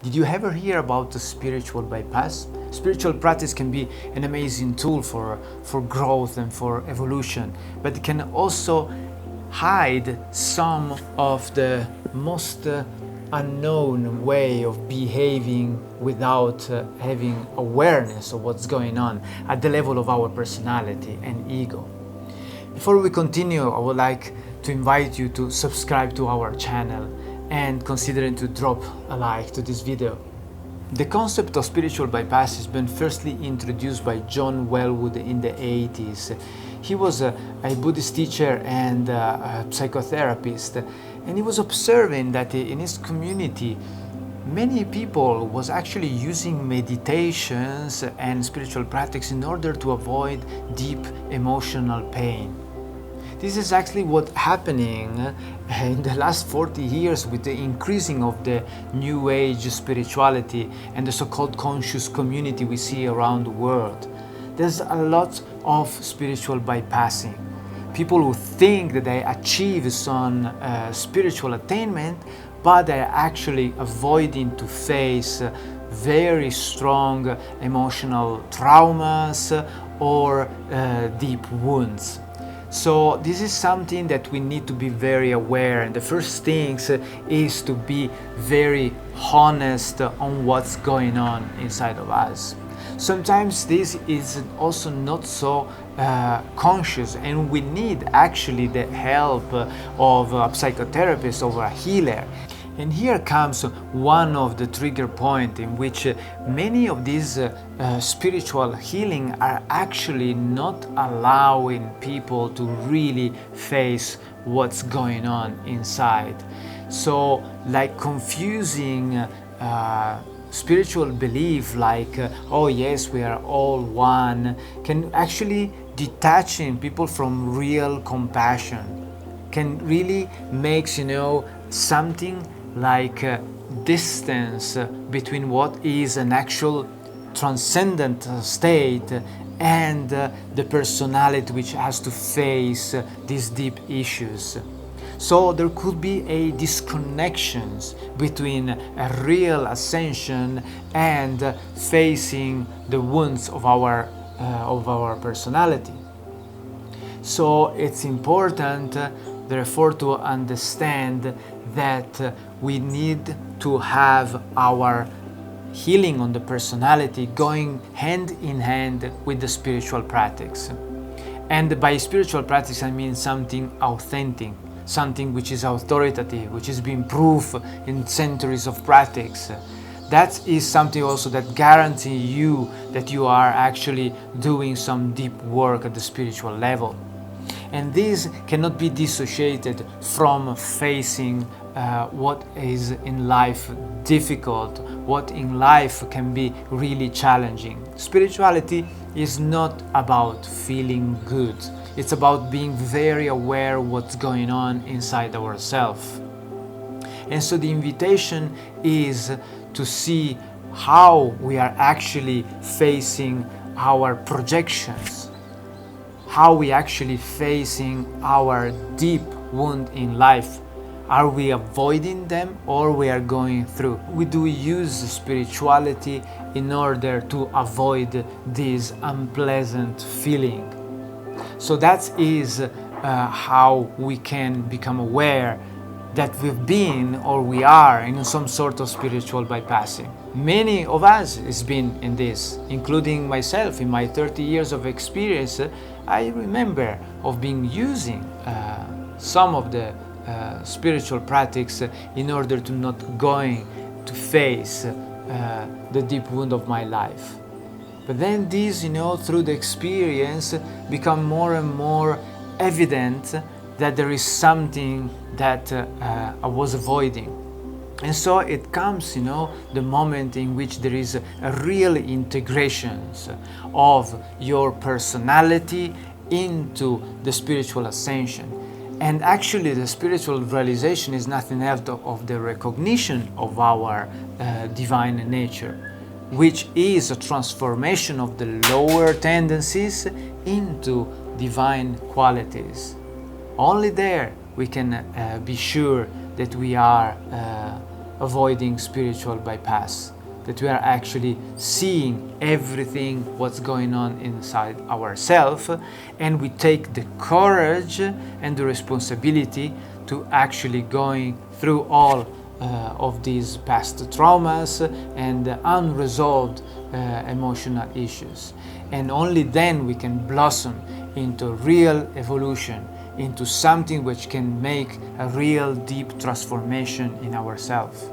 Did you ever hear about the spiritual bypass? Spiritual practice can be an amazing tool for growth and for evolution, but it can also hide some of the most unknown way of behaving without having awareness of what's going on at the level of our personality and ego. Before we continue, I would like to invite you to subscribe to our channel and considering to drop a like to this video. The concept of spiritual bypass has been firstly introduced by John Welwood in the 80s. He was a Buddhist teacher and a psychotherapist, and he was observing that in his community many people was actually using meditations and spiritual practice in order to avoid deep emotional pain. This is actually what's happening in the last 40 years with the increasing of the New Age spirituality and the so-called conscious community we see around the world. There's a lot of spiritual bypassing. People who think that they achieve some spiritual attainment, but they're actually avoiding to face very strong emotional traumas or deep wounds. So this is something that we need to be very aware, and the first thing is to be very honest on what's going on inside of us. Sometimes this is also not so conscious, and we need actually the help of a psychotherapist or a healer. And here comes one of the trigger points in which many of these spiritual healing are actually not allowing people to really face what's going on inside. So like confusing spiritual belief like, oh yes, we are all one, can actually detaching people from real compassion, can really makes, something like distance between what is an actual transcendent state and the personality which has to face these deep issues. So there could be a disconnection between a real ascension and facing the wounds of our personality. So it's important, therefore, to understand that we need to have our healing on the personality going hand in hand with the spiritual practice. And by spiritual practice I mean something authentic, something which is authoritative, which has been proved in centuries of practice. That is something also that guarantees you that you are actually doing some deep work at the spiritual level. And this cannot be dissociated from facing what is in life difficult, what in life can be really challenging. Spirituality is not about feeling good. It's about being very aware of what's going on inside ourselves. And so the invitation is to see how we are actually facing our projections, how we actually facing our deep wound in life. Are we avoiding them or we are going through? We do use spirituality in order to avoid this unpleasant feeling. So that is how we can become aware that we've been or we are in some sort of spiritual bypassing. Many of us has been in this, including myself. In my 30 years of experience, I remember of being using some of the spiritual practice in order to not going to face the deep wound of my life. But then these, through the experience, become more and more evident that there is something that I was avoiding. And so it comes, the moment in which there is a real integration of your personality into the spiritual ascension. And actually the spiritual realization is nothing else of the recognition of our divine nature, which is a transformation of the lower tendencies into divine qualities. Only there we can be sure that we are avoiding spiritual bypass, that we are actually seeing everything what's going on inside ourselves, and we take the courage and the responsibility to actually going through all of these past traumas and unresolved emotional issues. And only then we can blossom into real evolution, into something which can make a real deep transformation in ourselves.